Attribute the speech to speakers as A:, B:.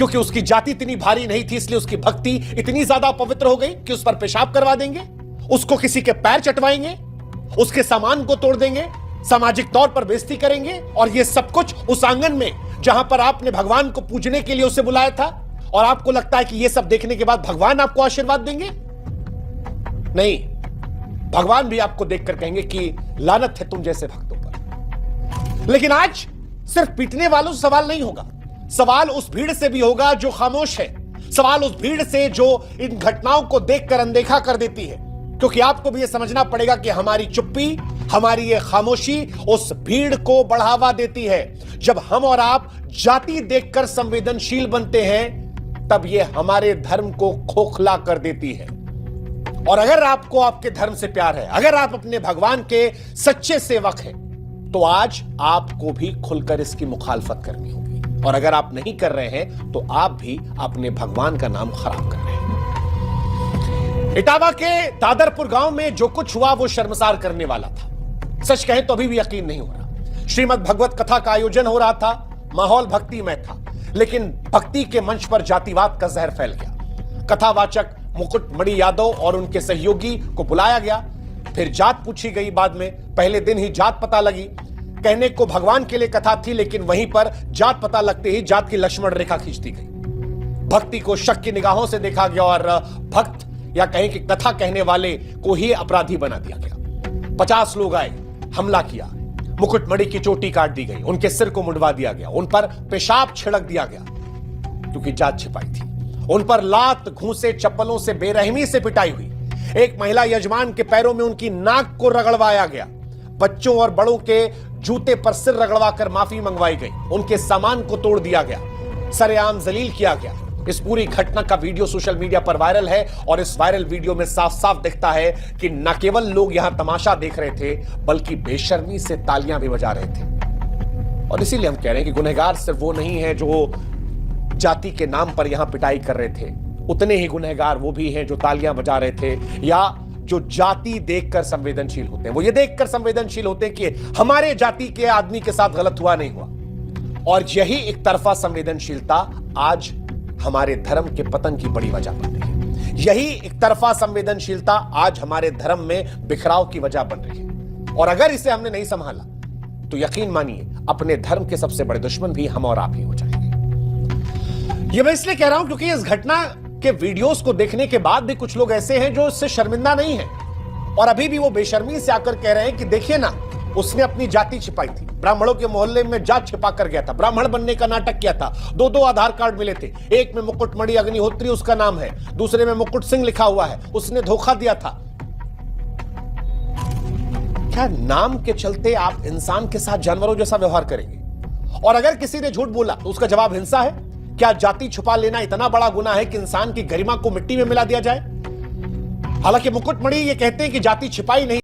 A: क्योंकि उसकी जाति इतनी भारी नहीं थी, इसलिए उसकी भक्ति इतनी ज्यादा पवित्र हो गई कि उस पर पेशाब करवा देंगे, उसको किसी के पैर चटवाएंगे, उसके सामान को तोड़ देंगे, सामाजिक तौर पर बेइज्जती करेंगे। और यह सब कुछ उस आंगन में जहां पर आपने भगवान को पूजने के लिए उसे बुलाया था। और आपको लगता है कि यह सब देखने के बाद भगवान आपको आशीर्वाद देंगे? नहीं, भगवान भी आपको देखकर कहेंगे कि लानत है तुम जैसे भक्तों पर। लेकिन आज सिर्फ पीटने वालों से सवाल नहीं होगा, सवाल उस भीड़ से भी होगा जो खामोश है, सवाल उस भीड़ से जो इन घटनाओं को देखकर अनदेखा कर देती है। क्योंकि आपको भी यह समझना पड़ेगा कि हमारी चुप्पी, हमारी ये खामोशी उस भीड़ को बढ़ावा देती है। जब हम और आप जाति देखकर संवेदनशील बनते हैं, तब यह हमारे धर्म को खोखला कर देती है। और अगर आपको आपके धर्म से प्यार है, अगर आप अपने भगवान के सच्चे सेवक हैं, तो आज आपको भी खुलकर इसकी मुखालफत करनी होगी। और अगर आप नहीं कर रहे हैं, तो आप भी अपने भगवान का नाम खराब कर रहे हैं। इटावा के दादरपुर गांव में जो कुछ हुआ वो शर्मसार करने वाला था। सच कहें तो अभी भी यकीन नहीं हो रहा। श्रीमद् भगवत कथा का आयोजन हो रहा था, माहौल भक्तिमय था, लेकिन भक्ति के मंच पर जातिवाद का जहर फैल गया। कथावाचक मुकुटमणि यादव और उनके सहयोगी को बुलाया गया, फिर जात पूछी गई। बाद में पहले दिन ही जात पता लगी। कहने को भगवान के लिए कथा थी, लेकिन वहीं पर जात पता लगते ही जात की लक्ष्मण रेखा खींच दी गई। भक्ति को शक की निगाहों से देखा गया और भक्त या कहें कि कथा कहने वाले को ही अपराधी बना दिया गया। 50 लोग आए, हमला किया, मुकुटमणि की चोटी काट दी गई, उनके सिर को मुंडवा दिया गया, उन पर पेशाब छिड़क दिया गया क्योंकि जात छिपाई थी। उन पर लात, घूंसे, चप्पलों से बेरहमी से पिटाई हुई। एक महिला यजमान के पैरों में उनकी नाक को रगड़वाया गया। बच्चों और बड़ों के जूते पर सिर रगड़वाकर माफी मंगवाई गई। उनके सामान को तोड़ दिया गया, सरेआम जलील किया गया। इस पूरी घटना का वीडियो सोशल मीडिया पर वायरल है और इस वायरल वीडियो में साफ साफ दिखता है कि न केवल लोग यहां तमाशा देख रहे थे, बल्कि बेशर्मी से तालियां भी बजा रहे थे। और इसीलिए हम कह रहे हैं कि गुनहगार सिर्फ वो नहीं है जो जाति के नाम पर यहां पिटाई कर रहे थे, उतने ही गुनहगार वो भी हैं जो तालियां बजा रहे थे या जो जाति देखकर संवेदनशील होते हैं। वो ये देखकर संवेदनशील होते हैं कि हमारे जाति के आदमी के साथ गलत हुआ नहीं हुआ। और यही एक तरफा संवेदनशीलता आज हमारे धर्म के पतन की बड़ी वजह बन रही है। यही एक तरफा संवेदनशीलता आज हमारे धर्म में बिखराव की वजह बन रही है। और अगर इसे हमने नहीं संभाला, तो यकीन मानिए अपने धर्म के सबसे बड़े दुश्मन भी हम और आप ही हो जाएंगे। यह मैं इसलिए कह रहा हूं क्योंकि इस घटना के वीडियोस को देखने के बाद भी कुछ लोग ऐसे हैं जो इससे शर्मिंदा नहीं है और अभी भी वो बेशर्मी से आकर कह रहे हैं कि देखिए ना, उसने अपनी जाति छिपाई थी, ब्राह्मणों के मोहल्ले में जात छिपा कर गया था, ब्राह्मण बनने का नाटक किया था। 2 आधार कार्ड मिले थे, एक में मुकुटमणि अग्निहोत्री उसका नाम है, दूसरे में मुकुट सिंह लिखा हुआ है। उसने धोखा दिया था। क्या नाम के चलते आप इंसान के साथ जानवरों जैसा व्यवहार करेंगे? और अगर किसी ने झूठ बोला तो उसका जवाब हिंसा है? क्या जाति छुपा लेना इतना बड़ा गुनाह है कि इंसान की गरिमा को मिट्टी में मिला दिया जाए? हालांकि मुकुटमणि ये कहते हैं कि जाति छिपाई नहीं।